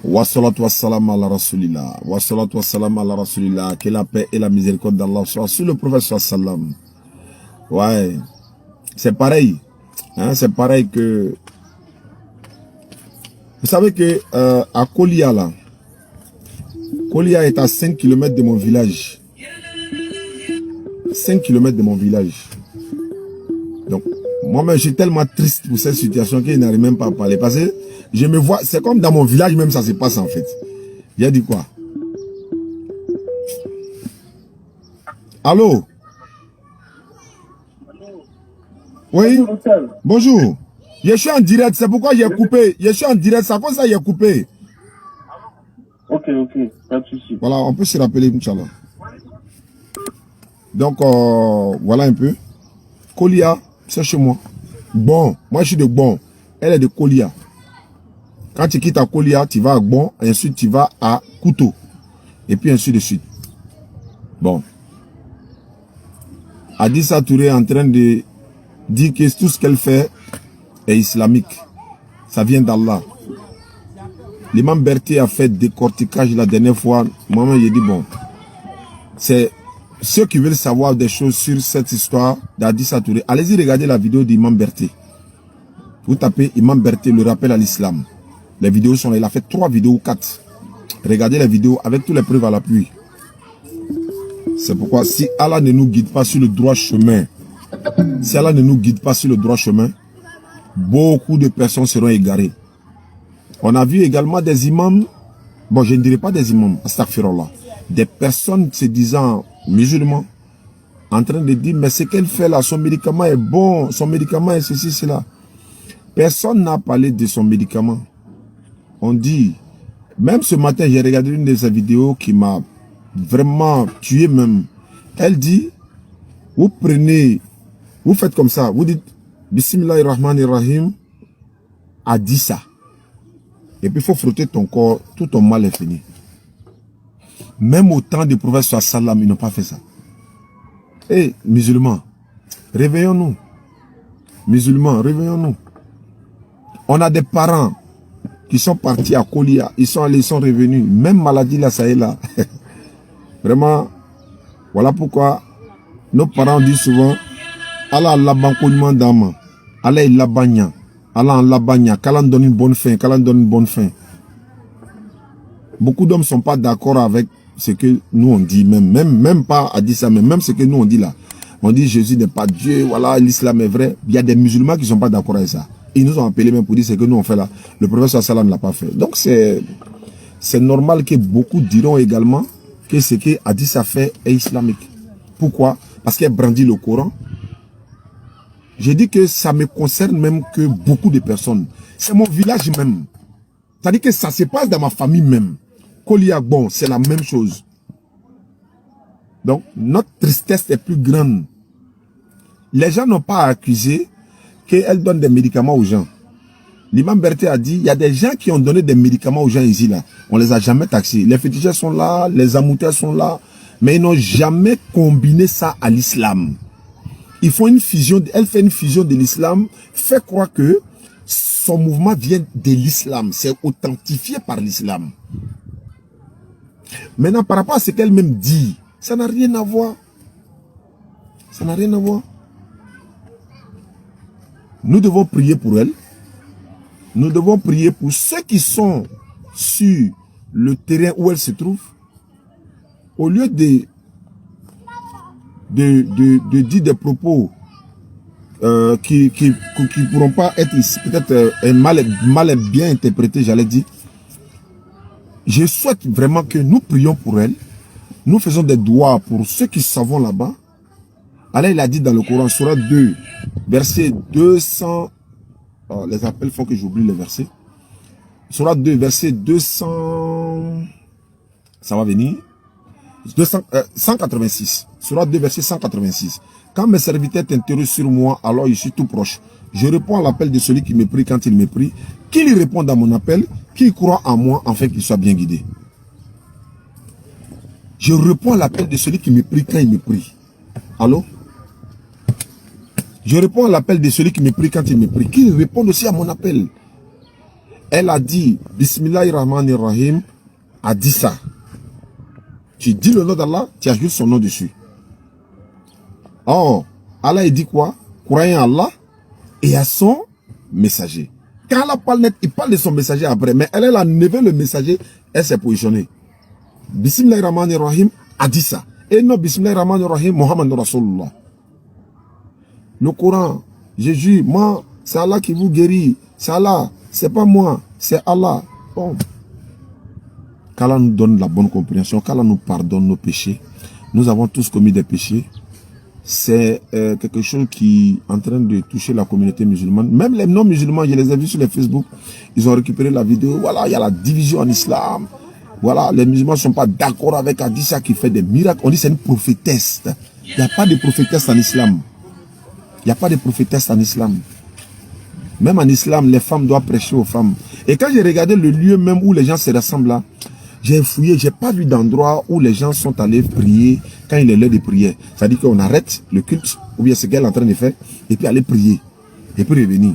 Wassalatu wassalam ala rasulillah. Wassalatu wassalam ala rasulillah. Que la paix et la miséricorde d'Allah soient sur le prophète sallam. Ouais. C'est pareil. Hein, c'est pareil que... Vous savez que à Kolia, là, Kolia est à 5 km de mon village. 5 km de mon village. Donc, moi-même, je suis tellement triste pour cette situation qu'il n'arrive même pas à parler. Parce que je me vois, c'est comme dans mon village même ça se passe en fait. Il a dit quoi? Allô? Oui? Bonjour. Je suis en direct, c'est pourquoi j'ai coupé. Je suis en direct, c'est pour ça que j'ai coupé. Ok, pas de souci. Voilà, on peut se rappeler, Inch'Allah. Donc, voilà un peu. Kolia, c'est chez moi. Bon, moi je suis de Bon. Elle est de Kolia. Quand tu quittes à Kolia, tu vas à Bon, et ensuite tu vas à Couteau. Et puis ainsi de suite. Bon. Adissa Touré est en train de dire que tout ce qu'elle fait est islamique. Ça vient d'Allah. L'imam Berthier a fait décortiquage la dernière fois. Moi, j'ai dit bon. C'est ceux qui veulent savoir des choses sur cette histoire d'Adissa Touré. Allez-y regarder la vidéo d'Imam Berthier. Vous tapez Imam Berthier, le rappel à l'islam. Les vidéos sont là. Il a fait 3 vidéos ou 4. Regardez les vidéos avec toutes les preuves à l'appui. C'est pourquoi si Allah ne nous guide pas sur le droit chemin, si Allah ne nous guide pas sur le droit chemin, beaucoup de personnes seront égarées. On a vu également des imams, bon je ne dirais pas des imams, astaghfirullah, des personnes se disant musulmans, en train de dire mais ce qu'elle fait là, son médicament est bon, son médicament est ceci, cela. Personne n'a parlé de son médicament. On dit, même ce matin j'ai regardé une de ses vidéos qui m'a vraiment tué même. Elle dit, vous prenez, vous faites comme ça, vous dites Bismillahirrahmanirrahim, a dit ça. Et puis il faut frotter ton corps, tout ton mal est fini. Même au temps du prophète sallam, ils n'ont pas fait ça. Eh, musulmans, réveillons-nous. Musulmans, réveillons-nous. On a des parents qui sont partis à Kolia, ils sont allés, ils sont revenus. Même maladie là, ça est là. Vraiment, voilà pourquoi nos parents disent souvent, Allah l'abanconement d'âme, Allah il l'abagna, Allah en l'abagna, qu'Allah donne une bonne fin, qu'Allah donne une bonne fin. Beaucoup d'hommes ne sont pas d'accord avec ce que nous on dit, même pas à dire ça, mais même ce que nous on dit là. On dit Jésus n'est pas Dieu, voilà, l'islam est vrai. Il y a des musulmans qui ne sont pas d'accord avec ça. Ils nous ont appelés même pour dire ce que nous on fait là. Le prophète sallam ne l'a pas fait. Donc c'est normal que beaucoup diront également que ce que Hadissa fait est islamique. Pourquoi? Parce qu'elle brandit le Coran. J'ai dit que ça me concerne même que beaucoup de personnes. C'est mon village même. C'est-à-dire que ça se passe dans ma famille même. Kolia, bon, c'est la même chose. Donc, notre tristesse est plus grande. Les gens n'ont pas à accuser qu'elle donne des médicaments aux gens. L'imam Berthier a dit, il y a des gens qui ont donné des médicaments aux gens ici, là. On les a jamais taxés. Les féticheurs sont là, les amouteurs sont là, mais ils n'ont jamais combiné ça à l'islam. Ils font une fusion, elle fait une fusion de l'islam, fait croire que son mouvement vient de l'islam, c'est authentifié par l'islam. Maintenant, par rapport à ce qu'elle-même dit, ça n'a rien à voir. Ça n'a rien à voir. Nous devons prier pour elle. Nous devons prier pour ceux qui sont sur le terrain où elle se trouve. Au lieu de dire des propos qui pourront pas être peut-être mal bien interprétés, j'allais dire. Je souhaite vraiment que nous prions pour elle. Nous faisons des doigts pour ceux qui savent là-bas. Allah il a dit dans le Coran, Surah 2, verset 200. Oh, les appels font que j'oublie les versets. Surah 2, verset 200. Ça va venir. 186. Surah 2, verset 186. Quand mes serviteurs t'interrogent sur moi, alors je suis tout proche. Je réponds à l'appel de celui qui me prie quand il me prie. Qu'il réponde à mon appel, qu'il croit en moi, afin qu'il soit bien guidé. Je réponds à l'appel de celui qui me prie quand il me prie. Allô? Je réponds à l'appel de celui qui me prie quand il me prie. Qu'il réponde aussi à mon appel. Elle a dit, Bismillahirrahmanirrahim, a dit ça. Tu dis le nom d'Allah, tu ajoutes son nom dessus. Oh, Allah il dit quoi? Croyez en Allah et à son messager. Quand Allah parle net, il parle de son messager après. Mais elle a enlevé le messager, elle s'est positionnée. Bismillahirrahmanirrahim a dit ça. Et non, Bismillahirrahmanirrahim, Muhammad Rasulullah. Le Coran, Jésus, moi, c'est Allah qui vous guérit. C'est Allah, c'est pas moi, c'est Allah. Bon. Qu'Allah nous donne la bonne compréhension, qu'Allah nous pardonne nos péchés. Nous avons tous commis des péchés. C'est quelque chose qui est en train de toucher la communauté musulmane. Même les non-musulmans, je les ai vus sur les Facebook, ils ont récupéré la vidéo. Voilà, il y a la division en islam. Voilà, les musulmans ne sont pas d'accord avec Hadissa qui fait des miracles. On dit c'est une prophétesse. Il n'y a pas de prophétesse en islam. Il n'y a pas de prophétesse en islam. Même en islam, les femmes doivent prêcher aux femmes. Et quand j'ai regardé le lieu même où les gens se rassemblent là, j'ai fouillé, j'ai pas vu d'endroit où les gens sont allés prier quand il est l'heure de prière. C'est-à-dire qu'on arrête le culte, ou bien ce qu'elle est en train de faire, et puis aller prier, et puis revenir.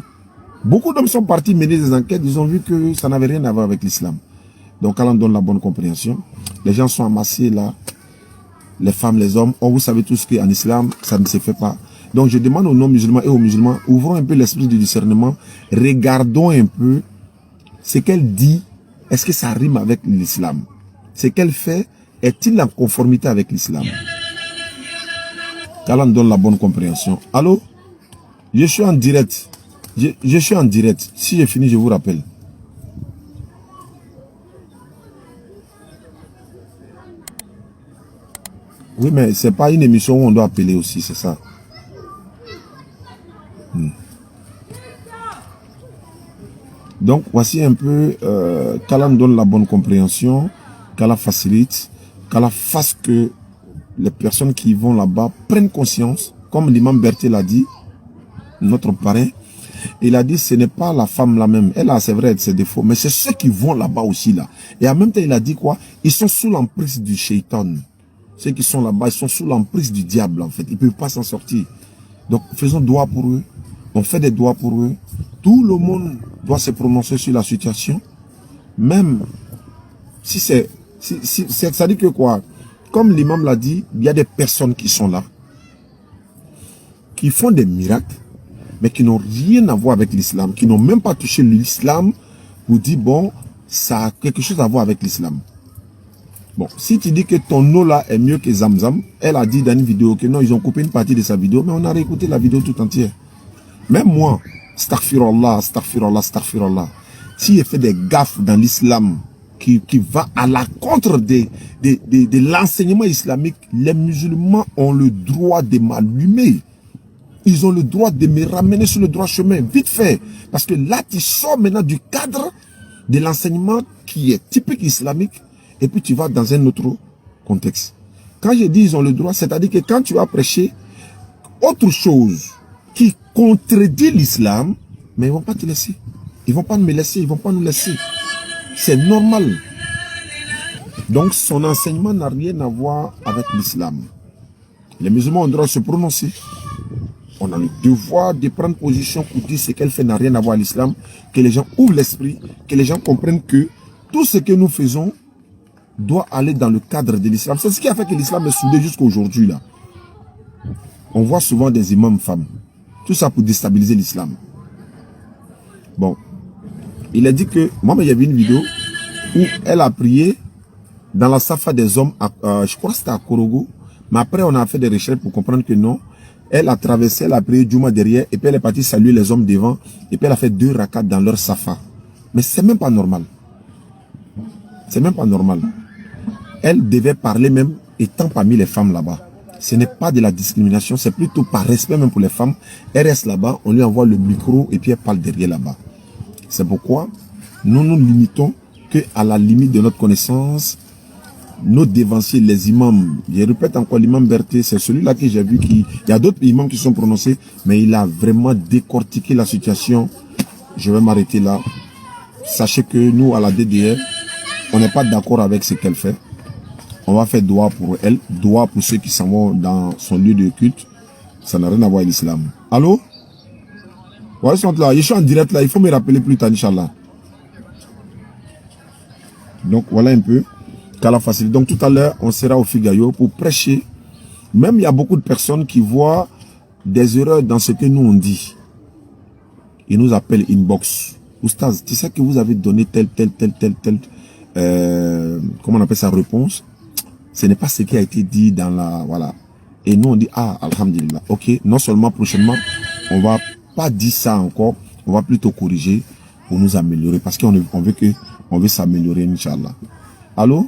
Beaucoup d'hommes sont partis mener des enquêtes, ils ont vu que ça n'avait rien à voir avec l'islam. Donc, quand on donne la bonne compréhension, les gens sont amassés là, les femmes, les hommes. Oh, vous savez tous qu'en islam, ça ne se fait pas. Donc, je demande aux non-musulmans et aux musulmans, ouvrons un peu l'esprit du discernement, regardons un peu ce qu'elle dit. Est-ce que ça rime avec l'islam? Ce qu'elle fait, est-il en conformité avec l'islam? Qu'Allah nous donne la bonne compréhension. Allô? Je suis en direct. Je suis en direct. Si j'ai fini, je vous rappelle. Oui, mais c'est pas une émission où on doit appeler aussi, c'est ça. Donc, voici un peu qu'Allah nous donne la bonne compréhension, qu'Allah facilite, qu'Allah fasse que les personnes qui vont là-bas prennent conscience, comme l'imam Berthier l'a dit, notre parrain, il a dit ce n'est pas la femme la même, elle a c'est vrai ses défauts, mais c'est ceux qui vont là-bas aussi là. Et en même temps, il a dit quoi? Ils sont sous l'emprise du shaitan. Ceux qui sont là-bas, ils sont sous l'emprise du diable en fait, ils ne peuvent pas s'en sortir. Donc, faisons doigt pour eux. On fait des doigts pour eux. Tout le monde doit se prononcer sur la situation. Même si c'est... ça dit que quoi? Comme l'imam l'a dit, il y a des personnes qui sont là, qui font des miracles, mais qui n'ont rien à voir avec l'islam, qui n'ont même pas touché l'islam, pour dire, bon, ça a quelque chose à voir avec l'islam. Bon, si tu dis que ton eau là est mieux que Zamzam, elle a dit dans une vidéo que non, ils ont coupé une partie de sa vidéo, mais on a réécouté la vidéo tout entière. Même moi, astaghfirullah, astaghfirullah, astaghfirullah. Si j'ai fait des gaffes dans l'islam qui va à la contre de l'enseignement islamique, les musulmans ont le droit de m'allumer. Ils ont le droit de me ramener sur le droit chemin, vite fait. Parce que là, tu sors maintenant du cadre de l'enseignement qui est typique islamique, et puis tu vas dans un autre contexte. Quand je dis ils ont le droit, c'est-à-dire que quand tu vas prêcher autre chose qui contredit l'islam, mais ils ne vont pas te laisser. Ils ne vont pas me laisser, ils ne vont pas nous laisser. C'est normal. Donc son enseignement n'a rien à voir avec l'islam. Les musulmans ont le droit de se prononcer. On a le devoir de prendre position pour dire ce qu'elle fait n'a rien à voir avec l'islam, que les gens ouvrent l'esprit, que les gens comprennent que tout ce que nous faisons doit aller dans le cadre de l'islam. C'est ce qui a fait que l'islam est soudé jusqu'à aujourd'hui là. On voit souvent des imams femmes. Tout ça pour déstabiliser l'islam. Bon. Il a dit que, moi, il y avait une vidéo où elle a prié dans la safa des hommes, je crois que c'était à Korogo, mais après on a fait des recherches pour comprendre que non. Elle a traversé, elle a prié Juma derrière, et puis elle est partie saluer les hommes devant, et puis elle a fait 2 rakats dans leur safa. Mais c'est même pas normal. C'est même pas normal. Elle devait parler même étant parmi les femmes là-bas. Ce n'est pas de la discrimination, c'est plutôt par respect même pour les femmes. Elle reste là-bas, on lui envoie le micro et puis elle parle derrière là-bas. C'est pourquoi nous nous limitons qu'à la limite de notre connaissance, nos dévanciers, les imams, je répète encore, l'imam Berthier, c'est celui-là que j'ai vu qui... Il y a d'autres imams qui sont prononcés, mais il a vraiment décortiqué la situation. Je vais m'arrêter là. Sachez que nous, à la DDR, on n'est pas d'accord avec ce qu'elle fait. On va faire doigt pour elle, doigt pour ceux qui s'en vont dans son lieu de culte. Ça n'a rien à voir avec l'islam. Allô? Ouais, ils sont là. Je suis en direct là. Il faut me rappeler plus tard, Inch'Allah. Donc voilà un peu qu'Allah facilite. Donc tout à l'heure, on sera au Figayo pour prêcher. Même il y a beaucoup de personnes qui voient des erreurs dans ce que nous on dit. Ils nous appellent inbox. Oustaz, tu sais que vous avez donné telle, comment on appelle ça, réponse. Ce n'est pas ce qui a été dit dans la, voilà. Et nous on dit, ah, alhamdulillah, ok, non seulement prochainement, on va pas dire ça encore, on va plutôt corriger pour nous améliorer, parce qu'on veut s'améliorer, Inch'Allah. Allô?